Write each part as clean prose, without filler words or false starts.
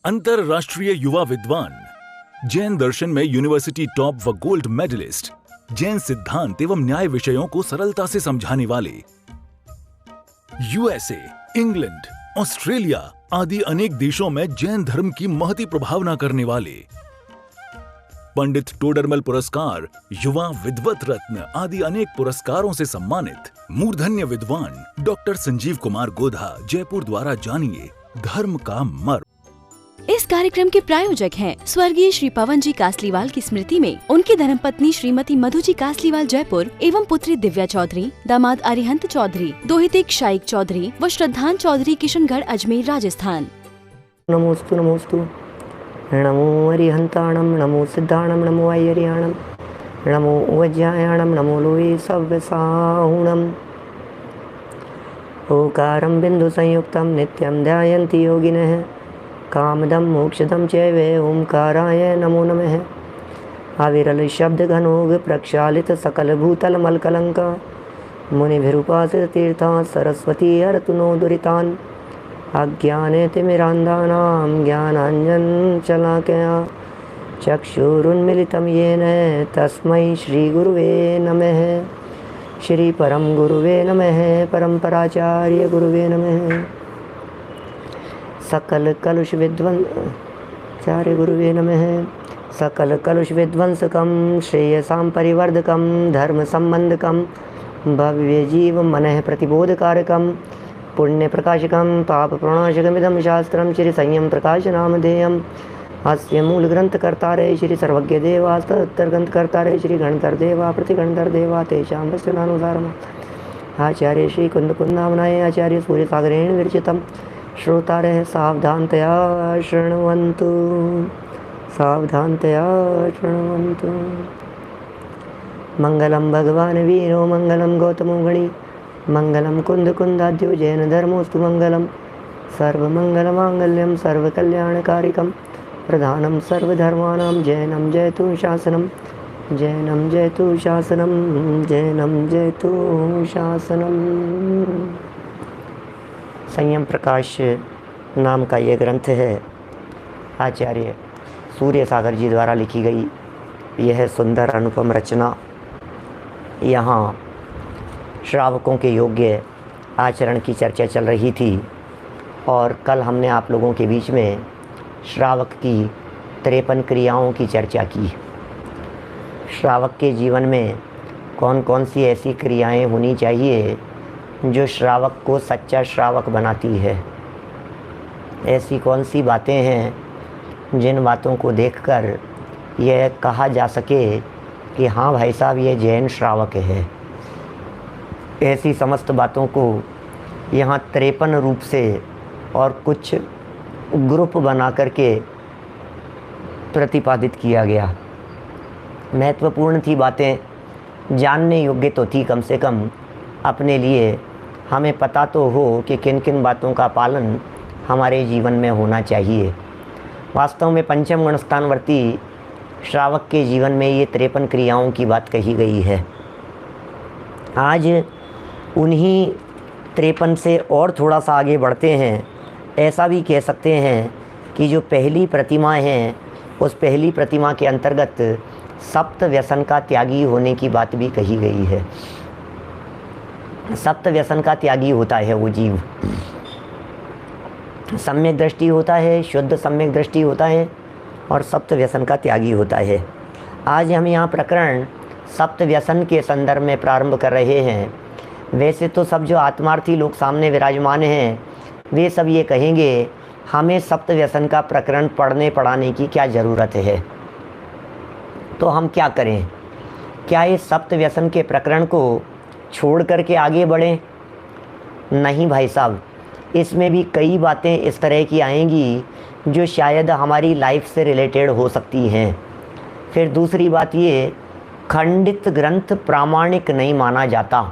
अंतरराष्ट्रीय युवा विद्वान, जैन दर्शन में यूनिवर्सिटी टॉप व गोल्ड मेडलिस्ट, जैन सिद्धांत एवं न्याय विषयों को सरलता से समझाने वाले, यूएसए, इंग्लैंड, ऑस्ट्रेलिया आदि अनेक देशों में जैन धर्म की महती प्रभावना करने वाले, पंडित टोडरमल पुरस्कार, युवा विद्वत रत्न आदि अनेक पुरस्कारों से सम्मानित मूर्धन्य विद्वान डॉक्टर संजीव कुमार गोधा जयपुर द्वारा जानिए धर्म का मर्म। इस कार्यक्रम के प्रायोजक हैं स्वर्गीय श्री पवन जी कासलीवाल की स्मृति में उनकी धर्मपत्नी श्रीमती मधु जी कासलीवाल जयपुर एवं पुत्री दिव्या चौधरी, दामाद अरिहंत चौधरी, दोहितिक शाइक चौधरी व श्रद्धान चौधरी किशनगढ़ अजमेर राजस्थान। नमोस्तु नमोस्तु नमो अरिहंताणम नमो सिद्धाणम नमो आयरियाणम नमो वज्रायाणम नमो लोये सव्यसाहुणम ओकारं बिंदु संयुक्तं नित्यं ध्यायन्ति योगिनः कामदं मोक्षदं चैव ओंकाराय नमो नमः। अविरल शब्द घनोग प्रक्षालित सकल भूतल मलकलंका मुनिभिरुपासित तीर्थां सरस्वती हरतु नो दुरितान् अज्ञाने तिमिरान्धानां ज्ञानाञ्जन शलाकया चक्षुरुन्मिलितं येन तस्मै श्रीगुरुवे नमः। श्री परम गुरुवे नमः। परम्पराचार्य गुरुवे नमः। सकल कलुष विध्वंसाचार्य गुरुवे नमः। सकल कलुष विध्वंसकं श्रेयसां परिवर्धकं धर्म संबंधकं भव्य जीव मनः प्रतिबोधकारकं पुण्य प्रकाशकं पाप प्रणाशकमिदं शास्त्रं श्री संयम प्रकाश नामधेयम् अस्य मूल ग्रंथ कर्तारे श्री सर्वज्ञ देवास्तोत्तर ग्रंथ कर्तारे श्री गणधर देवा प्रतिगणधर देवा तेषां वचनानुसारम् आचार्य श्री कुंद कुंदामनाय आचार्य सूर्य सागरेण विरचितं श्रोतारः सावधानतया शृण्वन्तु सावधानतया शृण्वन्तु। मंगलम भगवान वीरो मंगलम गौतमो गणी मंगलम कुंद कुंदाद्यो जैन धर्मोस्तु मंगलम सर्वमंगलमांगल्यम सर्वकल्याणकारिकम प्रधानम सर्वधर्माणां जैनम जयतु शासनम जैनम जयतु शासनम जैनम जयतु शासनम। संयम प्रकाश नाम का ये ग्रंथ है आचार्य सूर्य सागर जी द्वारा लिखी गई यह सुंदर अनुपम रचना। यहाँ श्रावकों के योग्य आचरण की चर्चा चल रही थी और कल हमने आप लोगों के बीच में श्रावक की 53 क्रियाओं की चर्चा की। श्रावक के जीवन में कौन कौन सी ऐसी क्रियाएं होनी चाहिए जो श्रावक को सच्चा श्रावक बनाती है। ऐसी कौन सी बातें हैं जिन बातों को देखकर यह कहा जा सके कि हाँ भाई साहब ये जैन श्रावक है। ऐसी समस्त बातों को यहाँ 53 रूप से और कुछ ग्रुप बना करके प्रतिपादित किया गया। महत्वपूर्ण थी बातें, जानने योग्य तो थी कम से कम अपने लिए। हमें पता तो हो कि किन किन बातों का पालन हमारे जीवन में होना चाहिए। वास्तव में पंचम गण स्थानवर्ती श्रावक के जीवन में ये 53 क्रियाओं की बात कही गई है। आज उन्हीं 53 से और थोड़ा सा आगे बढ़ते हैं। ऐसा भी कह सकते हैं कि जो पहली प्रतिमा है उस पहली प्रतिमा के अंतर्गत सप्त व्यसन का त्यागी होने की बात भी कही गई है। सप्त व्यसन का त्यागी होता है वो जीव। सम्यक दृष्टि होता है, शुद्ध सम्यक दृष्टि होता है और सप्त व्यसन का त्यागी होता है। आज हम यहाँ प्रकरण सप्त व्यसन के संदर्भ में प्रारंभ कर रहे हैं। वैसे तो सब जो आत्मार्थी लोग सामने विराजमान हैं वे सब ये कहेंगे हमें सप्त व्यसन का प्रकरण पढ़ने पढ़ाने की क्या ज़रूरत है। तो हम क्या करें? क्या इस सप्त व्यसन के प्रकरण को छोड़ करके आगे बढ़ें? नहीं भाई साहब, इसमें भी कई बातें इस तरह की आएंगी जो शायद हमारी लाइफ से रिलेटेड हो सकती हैं। फिर दूसरी बात ये, खंडित ग्रंथ प्रामाणिक नहीं माना जाता,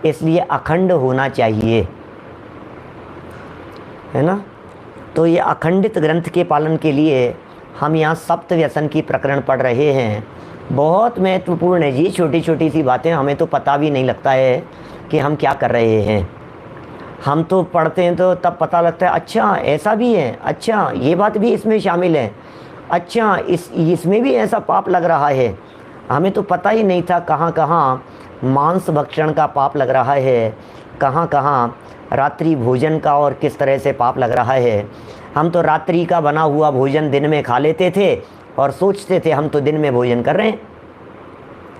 इसलिए अखंड होना चाहिए, है ना। तो ये अखंडित ग्रंथ के पालन के लिए हम यहाँ सप्त व्यसन की प्रकरण पढ़ रहे हैं। बहुत महत्वपूर्ण है जी। छोटी छोटी सी बातें हमें तो पता भी नहीं लगता है कि हम क्या कर रहे हैं। हम तो पढ़ते हैं तो तब पता लगता है अच्छा ऐसा भी है, अच्छा ये बात भी इसमें शामिल है, अच्छा इसमें भी ऐसा पाप लग रहा है। हमें तो पता ही नहीं था कहाँ कहाँ मांस भक्षण का पाप लग रहा है, कहाँ कहाँ रात्रि भोजन का और किस तरह से पाप लग रहा है। हम तो रात्रि का बना हुआ भोजन दिन में खा लेते थे और सोचते थे हम तो दिन में भोजन कर रहे हैं,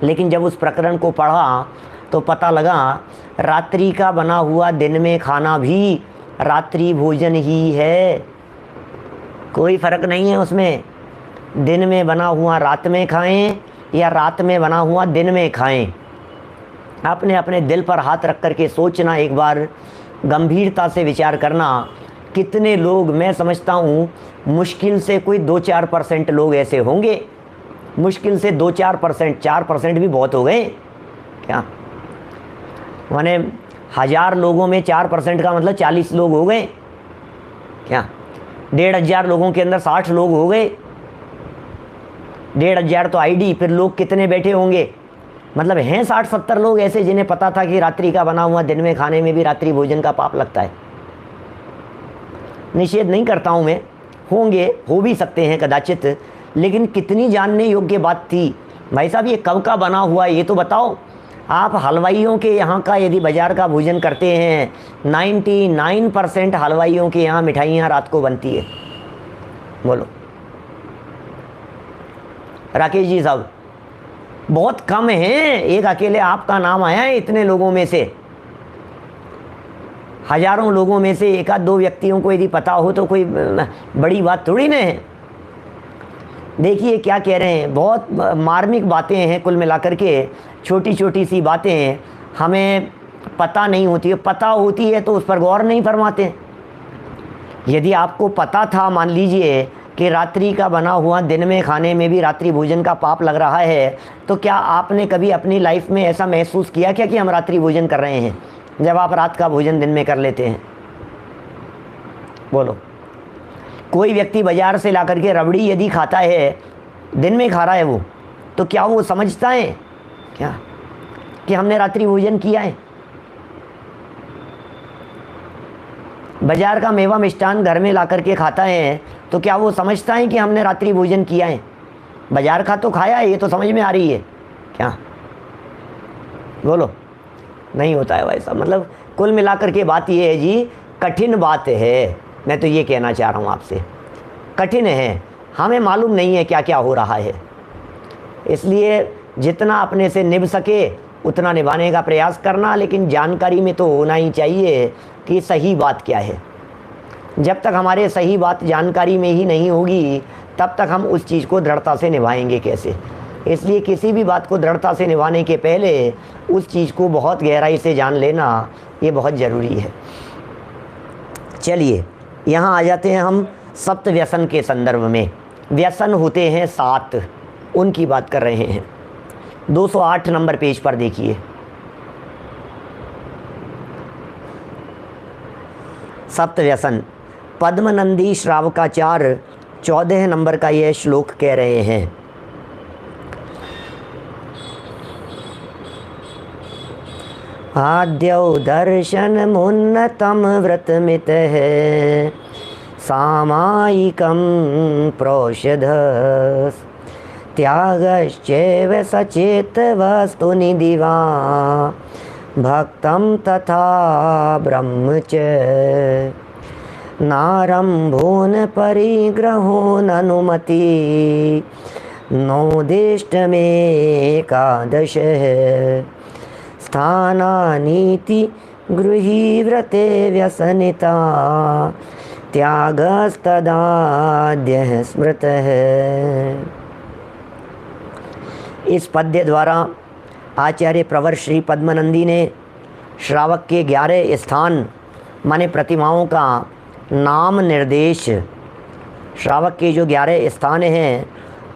लेकिन जब उस प्रकरण को पढ़ा तो पता लगा रात्रि का बना हुआ दिन में खाना भी रात्रि भोजन ही है, कोई फ़र्क नहीं है उसमें। दिन में बना हुआ रात में खाएं या रात में बना हुआ दिन में खाएं, अपने अपने दिल पर हाथ रख कर के सोचना, एक बार गंभीरता से विचार करना। कितने लोग, मैं समझता हूँ मुश्किल से कोई 2-4% लोग ऐसे होंगे, मुश्किल से 2-4%, 4% भी बहुत हो गए क्या, माने 1000 लोगों में 4% का मतलब 40 लोग हो गए क्या। 1500 लोगों के अंदर 60 लोग हो गए, 1500 तो आईडी, फिर लोग कितने बैठे होंगे, मतलब हैं 60-70 लोग ऐसे जिन्हें पता था कि रात्रि का बना हुआ दिन में खाने में भी रात्रि भोजन का पाप लगता है। निषेध नहीं करता हूँ मैं, होंगे, हो भी सकते हैं कदाचित, लेकिन कितनी जानने योग्य बात थी। भाई साहब ये कब का बना हुआ है ये तो बताओ। आप हलवाइयों के यहाँ का यदि बाज़ार का भोजन करते हैं, 99% हलवाइयों के यहाँ मिठाइयाँ रात को बनती है। बोलो राकेश जी साहब, बहुत कम हैं, एक अकेले आपका नाम आया है इतने लोगों में से। हजारों लोगों में से 1-2 व्यक्तियों को यदि पता हो तो कोई बड़ी बात थोड़ी ना है। देखिए क्या कह रहे हैं, बहुत मार्मिक बातें हैं कुल मिलाकर के, छोटी छोटी सी बातें हमें पता नहीं होती है, पता होती है तो उस पर गौर नहीं फरमाते। यदि आपको पता था, मान लीजिए कि रात्रि का बना हुआ दिन में खाने में भी रात्रि भोजन का पाप लग रहा है, तो क्या आपने कभी अपनी लाइफ में ऐसा महसूस किया क्या कि हम रात्रि भोजन कर रहे हैं, जब आप रात का भोजन दिन में कर लेते हैं? बोलो। कोई व्यक्ति बाजार से ला करके रबड़ी यदि खाता है, दिन में खा रहा है वो, तो क्या वो समझता है क्या कि हमने रात्रि भोजन किया है? बाजार का मेवा मिष्ठान घर में ला करके खाता है, तो क्या वो समझता है कि हमने रात्रि भोजन किया है? बाजार का तो खाया है, ये तो समझ में आ रही है क्या? बोलो। नहीं होता है वैसा। मतलब कुल मिलाकर के बात ये है जी, कठिन बात है, मैं तो ये कहना चाह रहा हूँ आपसे, कठिन है, हमें मालूम नहीं है क्या क्या हो रहा है। इसलिए जितना अपने से निभ सके उतना निभाने का प्रयास करना, लेकिन जानकारी में तो होना ही चाहिए कि सही बात क्या है। जब तक हमारे सही बात जानकारी में ही नहीं होगी, तब तक हम उस चीज़ को दृढ़ता से निभाएंगे कैसे? इसलिए किसी भी बात को दृढ़ता से निभाने के पहले उस चीज़ को बहुत गहराई से जान लेना ये बहुत ज़रूरी है। चलिए यहाँ आ जाते हैं हम सप्त व्यसन के संदर्भ में। व्यसन होते हैं 7, उनकी बात कर रहे हैं। 208 नंबर पेज पर देखिए। सप्त व्यसन, पद्मनंदी श्रावकाचार्य 14 नंबर का यह श्लोक कह रहे हैं। आद्यौ दर्शनमुन्नतं व्रतमितः सामायिकं प्रोषधः त्यागश्चैव सचेतवस्तुनिधिवा भक्तं तथा ब्रह्म च नारम्भो न परिग्रहो ननुमति नोदिष्टमेकादशः स्थानानीति गृहीव्रते व्यसनिता त्यागस्तदाद्यः स्मृतः। इस पद्य द्वारा आचार्य प्रवर श्री पद्मनंदी ने श्रावक के 11 स्थान माने प्रतिमाओं का नाम निर्देश, श्रावक के जो 11 स्थान हैं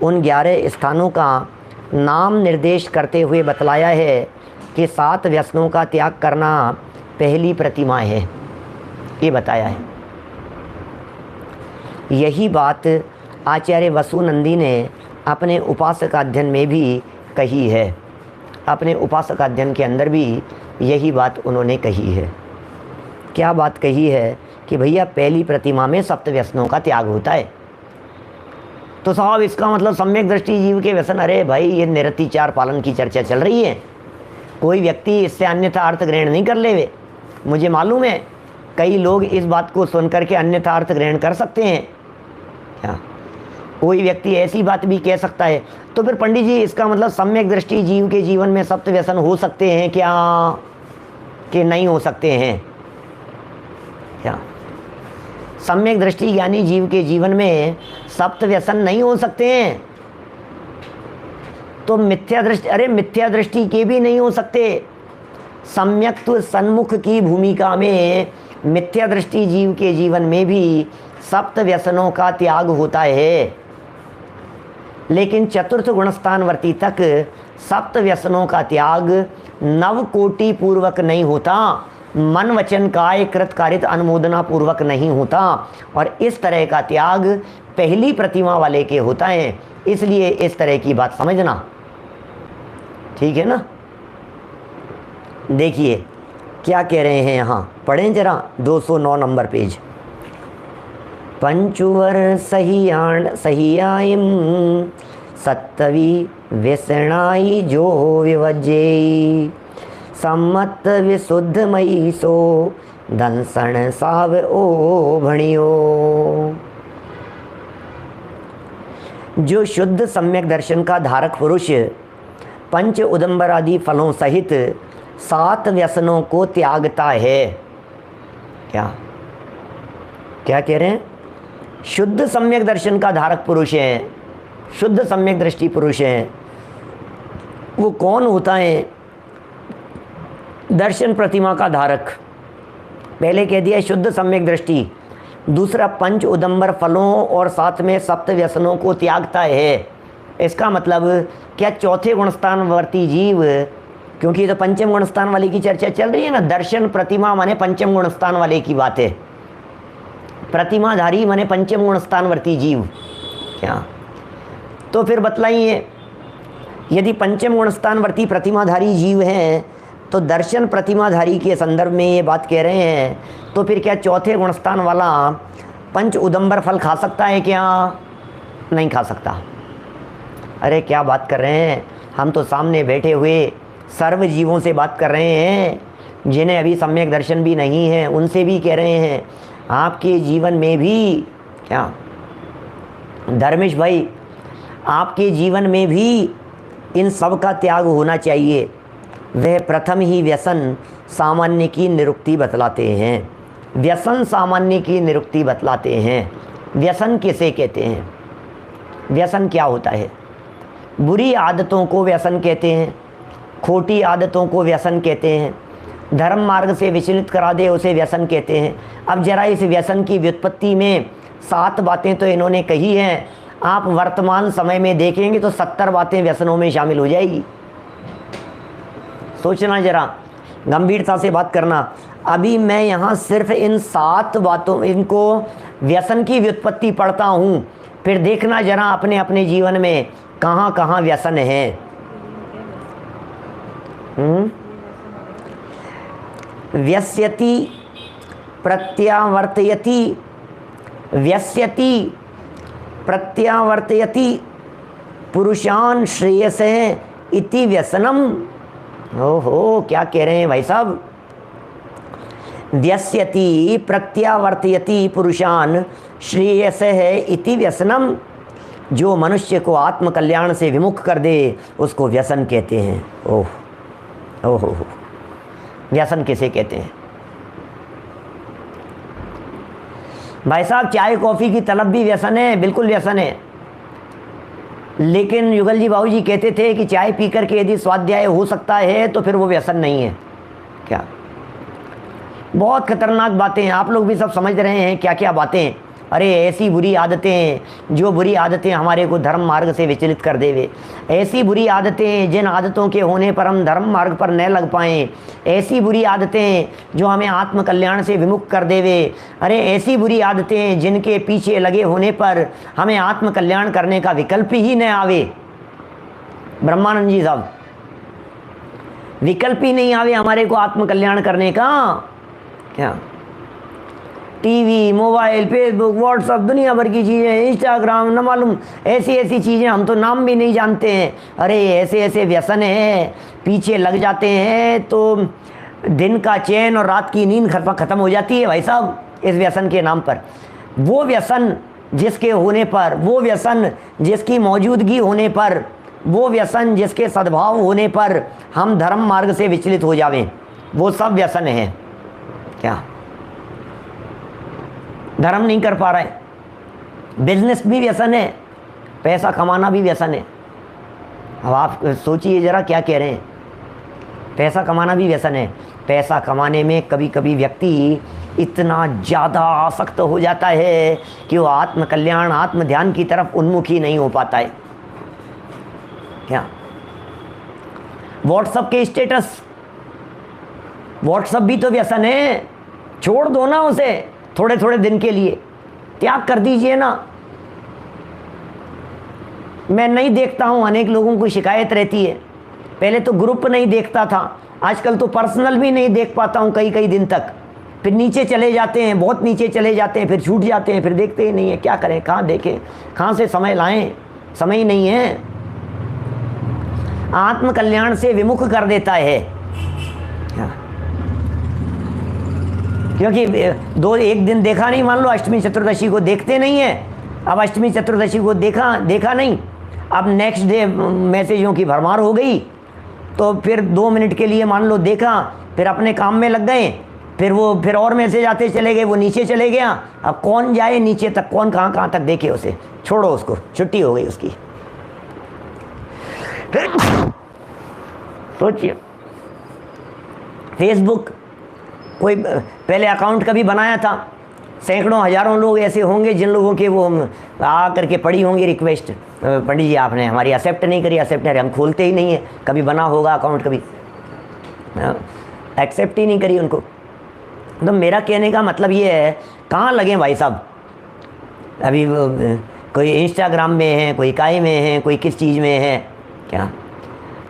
उन 11 स्थानों का नाम निर्देश करते हुए बतलाया है कि 7 व्यसनों का त्याग करना पहली प्रतिमा है, ये बताया है। यही बात आचार्य वसुनंदी ने अपने उपासक अध्ययन में भी कही है, अपने उपासक अध्ययन के अंदर भी यही बात उन्होंने कही है। क्या बात कही है कि भैया पहली प्रतिमा में सप्त व्यसनों का त्याग होता है। तो साहब इसका मतलब सम्यक दृष्टि जीव के व्यसन, अरे भाई ये निरतिचार पालन की चर्चा चल रही है, कोई व्यक्ति इससे अन्यथा अर्थ ग्रहण नहीं कर लेवे। मुझे मालूम है कई लोग इस बात को सुन करके अन्यथा अर्थ ग्रहण कर सकते हैं। क्या कोई व्यक्ति ऐसी बात भी कह सकता है? तो फिर पंडित जी इसका मतलब सम्यक दृष्टि जीव के जीवन में सप्त व्यसन हो सकते हैं क्या, कि नहीं हो सकते हैं? क्या सम्यक दृष्टि ज्ञानी जीव के जीवन में सप्त व्यसन नहीं हो सकते हैं? तो मिथ्या दृष्टि, अरे मिथ्या दृष्टि के भी नहीं हो सकते। सम्यक सन्मुख की भूमिका में मिथ्या दृष्टि जीव के जीवन में भी सप्त व्यसनों का त्याग होता है, लेकिन चतुर्थ गुणस्थानवर्ती तक सप्त व्यसनों का त्याग नव कोटि पूर्वक नहीं होता, मन वचन काय कृत कारित अनुमोदना पूर्वक नहीं होता, और इस तरह का त्याग पहली प्रतिमा वाले के होता है। इसलिए इस तरह की बात समझना, ठीक है ना। देखिए क्या कह रहे हैं यहाँ, पढ़ें जरा 209 नंबर पेज। पंचुवर सहियायम सत्तवी व्यसनाई जो विवज्जेई सम्मत विशुद्धमयी सो दंसन साव ओ भणियो। जो शुद्ध सम्यक दर्शन का धारक पुरुष पंच उदंबर आदि फलों सहित 7 व्यसनों को त्यागता है। क्या क्या कह रहे हैं? शुद्ध सम्यक दर्शन का धारक पुरुष है, शुद्ध सम्यक दृष्टि पुरुष है। वो कौन होता है? दर्शन प्रतिमा का धारक। पहले कह दिया शुद्ध सम्यक दृष्टि, दूसरा पंच उदंबर फलों और साथ में सप्त व्यसनों को त्यागता है। इसका मतलब क्या चौथे गुणस्थानवर्ती जीव, क्योंकि ये तो पंचम गुणस्थान वाले की चर्चा चल रही है ना, दर्शन प्रतिमा माने पंचम गुणस्थान वाले की बात है, प्रतिमाधारी माने पंचम गुणस्थानवर्ती जीव। क्या तो फिर बतलाइए, यदि पंचम गुणस्थानवर्ती प्रतिमाधारी जीव हैं तो दर्शन प्रतिमाधारी के संदर्भ में ये बात कह रहे हैं, तो फिर क्या चौथे गुणस्थान वाला पंच उदंबर फल खा सकता है क्या? नहीं खा सकता। अरे क्या बात कर रहे हैं, हम तो सामने बैठे हुए सर्व जीवों से बात कर रहे हैं जिन्हें अभी सम्यक दर्शन भी नहीं है, उनसे भी कह रहे हैं आपके जीवन में भी, क्या धर्मेश भाई, आपके जीवन में भी इन सब का त्याग होना चाहिए। वह प्रथम ही व्यसन सामान्य की निरुक्ति बतलाते हैं। व्यसन सामान्य की निरुक्ति बतलाते हैं। व्यसन किसे कहते हैं? व्यसन क्या होता है? बुरी आदतों को व्यसन कहते हैं, खोटी आदतों को व्यसन कहते हैं, धर्म मार्ग से विचलित करा दे उसे व्यसन कहते हैं। अब जरा इस व्यसन की व्युत्पत्ति में 7 बातें तो इन्होंने कही हैं, आप वर्तमान समय में देखेंगे तो 70 बातें व्यसनों में शामिल हो जाएगी। सोचना जरा, गंभीरता से बात करना। अभी मैं यहाँ सिर्फ इन 7 बातों, इनको व्यसन की व्युत्पत्ति पढ़ता हूँ, फिर देखना जरा अपने अपने जीवन में कहाँ कहाँ व्यसन है। व्यस्यति प्रत्यावर्तयति, व्यस्यति प्रत्यावर्तयति पुरुषान श्रेयसे इति व्यसनम। ओहो, क्या कह रहे हैं भाई साहब? व्यस्यति प्रत्यावर्तयति पुरुषान श्रेयसे इति व्यसनम। जो मनुष्य को आत्म कल्याण से विमुख कर दे उसको व्यसन कहते हैं। ओह ओहो, व्यसन किसे कहते हैं? भाई साहब चाय कॉफ़ी की तलब भी व्यसन है, बिल्कुल व्यसन है। लेकिन युगल जी बाबू जी कहते थे कि चाय पी करके यदि स्वाध्याय हो सकता है तो फिर वो व्यसन नहीं है। क्या बहुत खतरनाक बातें हैं, आप लोग भी सब समझ रहे हैं क्या क्या बातें। अरे ऐसी बुरी आदतें, जो बुरी आदतें हमारे को धर्म मार्ग से विचलित कर देवे, ऐसी बुरी आदतें जिन आदतों के होने पर हम धर्म मार्ग पर न लग पाएँ, ऐसी बुरी आदतें जो हमें आत्म कल्याण से विमुख कर देवे, अरे ऐसी बुरी आदतें जिनके पीछे लगे होने पर हमें आत्म कल्याण करने का विकल्प ही न आवे। ब्रह्मानंद जी साहब, विकल्प ही नहीं आवे हमारे को आत्म कल्याण करने का। क्या टीवी, मोबाइल, फेसबुक, व्हाट्सअप, दुनिया भर की चीज़ें, इंस्टाग्राम, न मालूम ऐसी ऐसी चीज़ें, हम तो नाम भी नहीं जानते हैं। अरे ऐसे ऐसे व्यसन हैं, पीछे लग जाते हैं तो दिन का चैन और रात की नींद ख़त्म हो जाती है भाई साहब इस व्यसन के नाम पर। वो व्यसन जिसके होने पर, वो व्यसन जिसकी मौजूदगी होने पर, वो व्यसन जिसके सद्भाव होने पर हम धर्म मार्ग से विचलित हो जावें, वो सब व्यसन है। क्या धर्म नहीं कर पा रहे, बिजनेस भी व्यसन है, पैसा कमाना भी व्यसन है। अब आप सोचिए ज़रा क्या कह रहे हैं, पैसा कमाना भी व्यसन है। पैसा कमाने में कभी कभी व्यक्ति इतना ज़्यादा आसक्त हो जाता है कि वो आत्म कल्याण, आत्म ध्यान की तरफ उन्मुख ही नहीं हो पाता है। क्या व्हाट्सएप के स्टेटस, व्हाट्सएप भी तो व्यसन है, छोड़ दो ना उसे थोड़े थोड़े दिन के लिए, त्याग कर दीजिए ना। मैं नहीं देखता हूं, अनेक लोगों को शिकायत रहती है, पहले तो ग्रुप नहीं देखता था, आजकल तो पर्सनल भी नहीं देख पाता हूं कई कई दिन तक, फिर नीचे चले जाते हैं, बहुत नीचे चले जाते हैं, फिर छूट जाते हैं, फिर देखते ही नहीं है। क्या करें, कहाँ देखें, कहाँ से समय लाएं, समय ही नहीं है। आत्म कल्याण से विमुख कर देता है। क्योंकि एक दिन देखा नहीं, मान लो अष्टमी चतुर्दशी को देखते नहीं है, अब अष्टमी चतुर्दशी को देखा नहीं, अब नेक्स्ट डे मैसेजों की भरमार हो गई, तो फिर 2 मिनट के लिए मान लो देखा, फिर अपने काम में लग गए, फिर और मैसेज आते चले गए, वो नीचे चले गया। अब कौन जाए नीचे तक, कौन कहाँ तक देखे उसे, छोड़ो उसको, छुट्टी हो गई उसकी। सोचिए, फेसबुक कोई पहले अकाउंट कभी बनाया था, सैकड़ों हजारों लोग ऐसे होंगे जिन लोगों के वो आ करके पड़ी होंगी रिक्वेस्ट, पंडित जी आपने हमारी एक्सेप्ट नहीं करी, एक्सेप्ट नहीं, हम खोलते ही नहीं है, कभी बना होगा अकाउंट, कभी एक्सेप्ट ही नहीं करी उनको। तो मेरा कहने का मतलब ये है, कहाँ लगे भाई साहब, अभी कोई इंस्टाग्राम में है, कोई काय में है, कोई किस चीज़ में है। क्या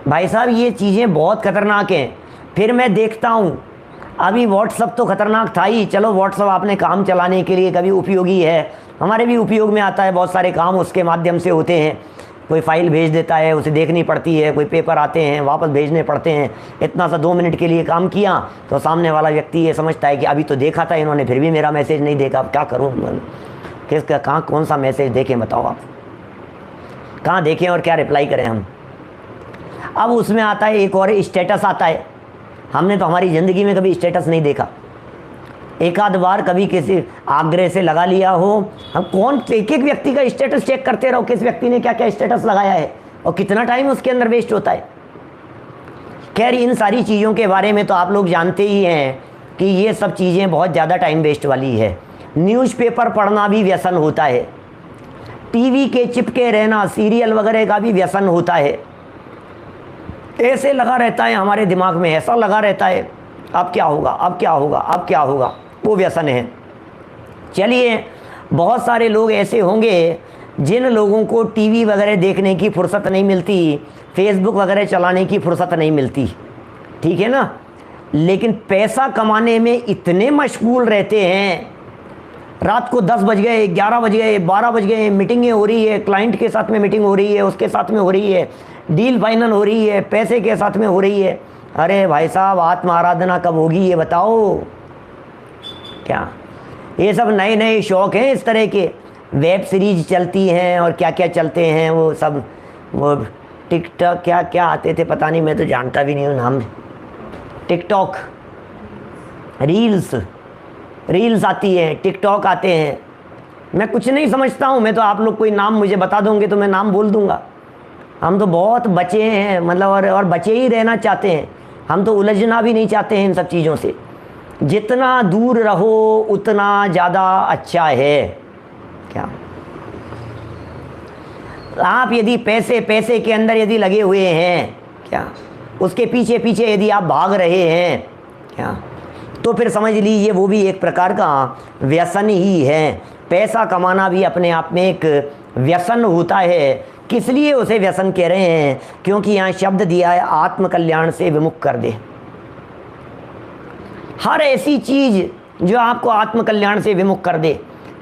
भाई साहब, ये चीज़ें बहुत ख़तरनाक हैं। फिर मैं देखता हूँ, अभी व्हाट्सअप तो ख़तरनाक था ही, चलो व्हाट्सअप आपने काम चलाने के लिए कभी उपयोगी है, हमारे भी उपयोग में आता है, बहुत सारे काम उसके माध्यम से होते हैं। कोई फाइल भेज देता है, उसे देखनी पड़ती है, कोई पेपर आते हैं वापस भेजने पड़ते हैं, इतना सा 2 मिनट के लिए काम किया तो सामने वाला व्यक्ति ये समझता है कि अभी तो देखा था इन्होंने, फिर भी मेरा मैसेज नहीं देखा, अब क्या करूँ, किसका कहाँ कौन सा मैसेज देखें, बताओ आप, कहाँ देखें और क्या रिप्लाई करें हम। अब उसमें आता है एक और स्टेटस आता है, हमने तो हमारी ज़िंदगी में कभी स्टेटस नहीं देखा, एक आध बार कभी किसी आग्रह से लगा लिया हो। हम कौन एक एक व्यक्ति का स्टेटस चेक करते रहो, किस व्यक्ति ने क्या क्या स्टेटस लगाया है और कितना टाइम उसके अंदर वेस्ट होता है। खैर, इन सारी चीज़ों के बारे में तो आप लोग जानते ही हैं कि ये सब चीज़ें बहुत ज़्यादा टाइम वेस्ट वाली है। न्यूज़पेपर पढ़ना भी व्यसन होता है, टीवी के चिपके रहना, सीरियल वगैरह का भी व्यसन होता है। ऐसे लगा रहता है हमारे दिमाग में, ऐसा लगा रहता है अब क्या होगा, अब क्या होगा, अब क्या होगा, वो व्यसन है। चलिए, बहुत सारे लोग ऐसे होंगे जिन लोगों को टीवी वगैरह देखने की फुर्सत नहीं मिलती, फेसबुक वगैरह चलाने की फुर्सत नहीं मिलती, ठीक है ना, लेकिन पैसा कमाने में इतने मशगूल रहते हैं। रात को 10 बज गए, 11 बज गए, 12 बज गए, मीटिंगें हो रही है, क्लाइंट के साथ में मीटिंग हो रही है, उसके साथ में हो रही है, डील फाइनल हो रही है, पैसे के साथ में हो रही है। अरे भाई साहब, आत्म आराधना कब होगी ये बताओ। क्या ये सब नए नए शौक हैं इस तरह के, वेब सीरीज चलती हैं और क्या क्या चलते हैं, वो सब, वो टिकटॉक क्या क्या आते थे पता नहीं, मैं तो जानता भी नहीं हूँ नाम, टिकटॉक, रील्स आती है, टिकटॉक आते हैं। मैं कुछ नहीं समझता हूँ, मैं तो आप लोग कोई नाम मुझे बता दोगे तो मैं नाम बोल दूँगा। हम तो बहुत बचे हैं, मतलब और बचे ही रहना चाहते हैं, हम तो उलझना भी नहीं चाहते हैं इन सब चीज़ों से। जितना दूर रहो उतना ज़्यादा अच्छा है। क्या आप यदि पैसे के अंदर यदि लगे हुए हैं, क्या उसके पीछे पीछे यदि आप भाग रहे हैं, क्या तो फिर समझ लीजिए वो भी एक प्रकार का व्यसन ही है। पैसा कमाना भी अपने आप में एक व्यसन होता है। किस लिए उसे व्यसन कह रहे हैं? क्योंकि यहाँ शब्द दिया है आत्म कल्याण से विमुख कर दे। हर ऐसी चीज़ जो आपको आत्मकल्याण से विमुख कर दे,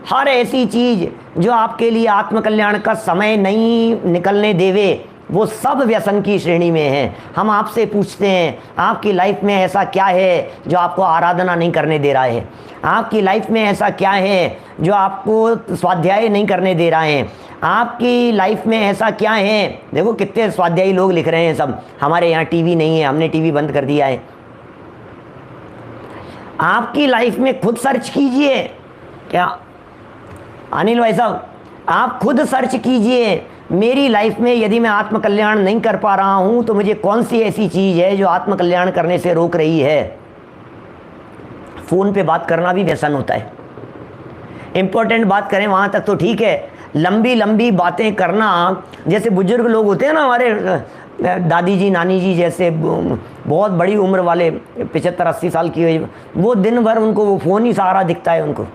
हर ऐसी चीज़ जो आपके लिए आत्मकल्याण का समय नहीं निकलने देवे, वो सब व्यसन की श्रेणी में है। हम आपसे पूछते हैं, आपकी लाइफ में ऐसा क्या है जो आपको आराधना नहीं करने दे रहा है? आपकी लाइफ में ऐसा क्या है जो आपको स्वाध्याय नहीं करने दे रहा है? आपकी लाइफ में ऐसा क्या है? देखो कितने स्वाध्यायी लोग लिख रहे हैं सब। हमारे यहाँ टीवी नहीं है, हमने टीवी बंद कर दिया है। आपकी लाइफ में खुद सर्च कीजिए। क्या अनिल भाई साहब, आप खुद सर्च कीजिए, मेरी लाइफ में यदि मैं आत्मकल्याण नहीं कर पा रहा हूं तो मुझे कौन सी ऐसी चीज़ है जो आत्मकल्याण करने से रोक रही है? फ़ोन पे बात करना भी व्यसन होता है। इम्पोर्टेंट बात करें वहाँ तक तो ठीक है, लंबी लंबी बातें करना, जैसे बुजुर्ग लोग होते हैं ना हमारे दादी जी नानी जी जैसे, बहुत बड़ी उम्र वाले 75-80 साल की, वो दिन भर उनको वो फ़ोन ही सहारा दिखता है उनको।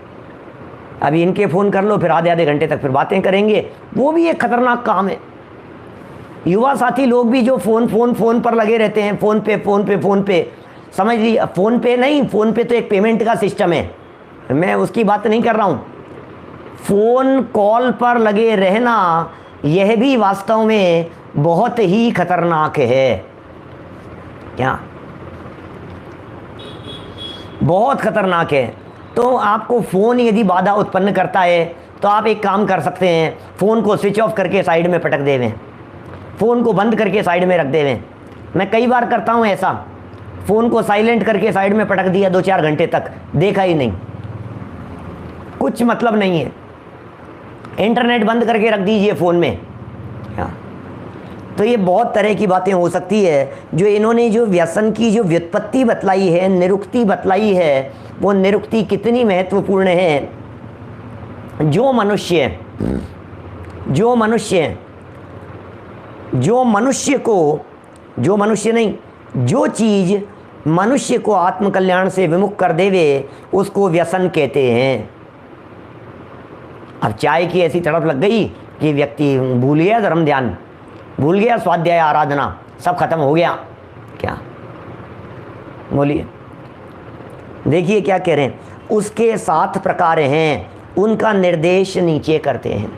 अभी इनके फ़ोन कर लो, फिर आधे आधे घंटे तक फिर बातें करेंगे, वो भी एक खतरनाक काम है। युवा साथी लोग भी जो फ़ोन पर लगे रहते हैं, फ़ोन पे समझ लीजिए, फ़ोन पे नहीं, फ़ोन पे तो एक पेमेंट का सिस्टम है, मैं उसकी बात नहीं कर रहा हूँ। फ़ोन कॉल पर लगे रहना, यह भी वास्तव में बहुत ही खतरनाक है। क्या? बहुत खतरनाक है। तो आपको फ़ोन यदि बाधा उत्पन्न करता है तो आप एक काम कर सकते हैं, फ़ोन को स्विच ऑफ करके साइड में पटक देवें, फ़ोन को बंद करके साइड में रख देवें। मैं कई बार करता हूँ ऐसा, फ़ोन को साइलेंट करके साइड में पटक दिया, 2-4 घंटे तक देखा ही नहीं, कुछ मतलब नहीं है। इंटरनेट बंद करके रख दीजिए फ़ोन में। हाँ, तो ये बहुत तरह की बातें हो सकती है। जो इन्होंने जो व्यसन की जो व्युत्पत्ति बतलाई है, निरुक्ति बतलाई है, वो निरुक्ति कितनी महत्वपूर्ण है। जो चीज़ मनुष्य को आत्मकल्याण से विमुख कर देवे, उसको व्यसन कहते हैं। अब चाय की ऐसी तड़प लग गई कि व्यक्ति भूल गया धर्म ध्यान, भूल गया स्वाध्याय आराधना, सब खत्म हो गया। क्या बोलिए, देखिए क्या कह रहे हैं। उसके 7 प्रकार हैं, उनका निर्देश नीचे करते हैं।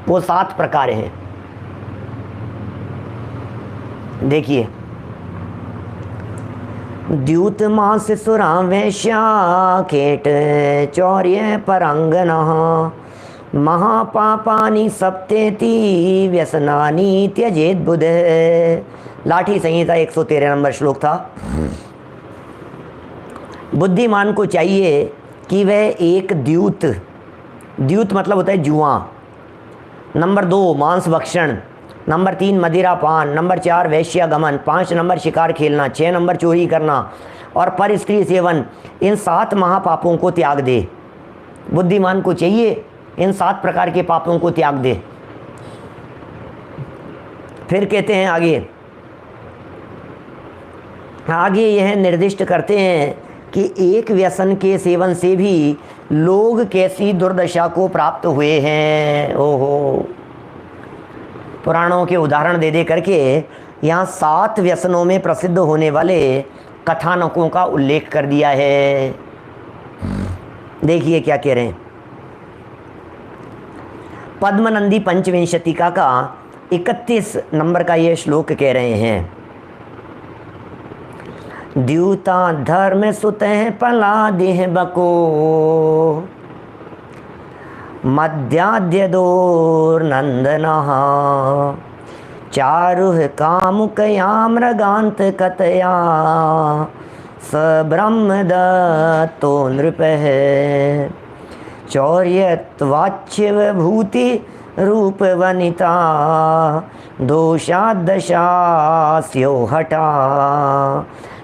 वो 7 प्रकार हैं, देखिए। द्यूत मास सुरा वैश्या केट चौर्य परांगना महापापानि सप्तेति व्यसनानि त्यजेत बुध। लाठी संहिता 113 नंबर श्लोक था। बुद्धिमान को चाहिए कि वह एक द्यूत मतलब होता है जुआ, नंबर 2 मांस भक्षण, नंबर 3 मदिरा पान, नंबर 4 वैश्यागमन, 5 नंबर शिकार खेलना, 6 नंबर चोरी करना और पर स्त्री सेवन, इन 7 महापापों को त्याग दे। बुद्धिमान को चाहिए इन 7 प्रकार के पापों को त्याग दे। फिर कहते हैं आगे यह निर्दिष्ट करते हैं कि एक व्यसन के सेवन से भी लोग कैसी दुर्दशा को प्राप्त हुए हैं। ओहो, पुराणों के उदाहरण दे करके यहाँ 7 व्यसनों में प्रसिद्ध होने वाले कथानकों का उल्लेख कर दिया है। देखिए क्या कह रहे हैं। पद्मनंदी पंचविंशतिका का 31 नंबर का ये श्लोक कह रहे हैं। द्यूता धर्म सुतः पलादेह बको मध्याद्य दोर्नंदनः चारुः कामुकया मृगांत कतया स ब्रह्मदत्तो नृपः चौर्यत्वाच्य भूति रूप वनिता दोषादशास्यो हटा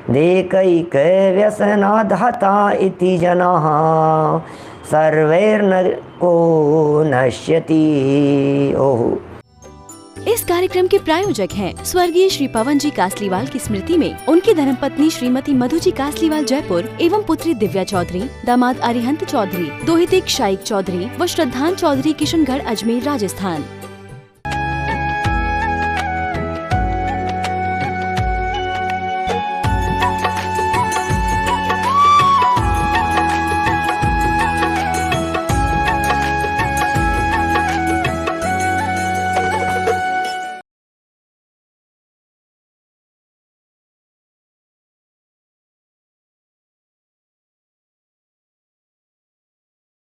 देकैक व्यसनाधता इति जनाः सर्वैर्न को नश्यति। ओह। इस कार्यक्रम के प्रायोजक हैं स्वर्गीय श्री पवन जी कासलीवाल की स्मृति में उनकी धर्मपत्नी श्रीमती मधु जी कासलीवाल जयपुर एवं पुत्री दिव्या चौधरी, दामाद अरिहंत चौधरी, दोहिते शाइक चौधरी व श्रद्धान चौधरी किशनगढ़ अजमेर राजस्थान।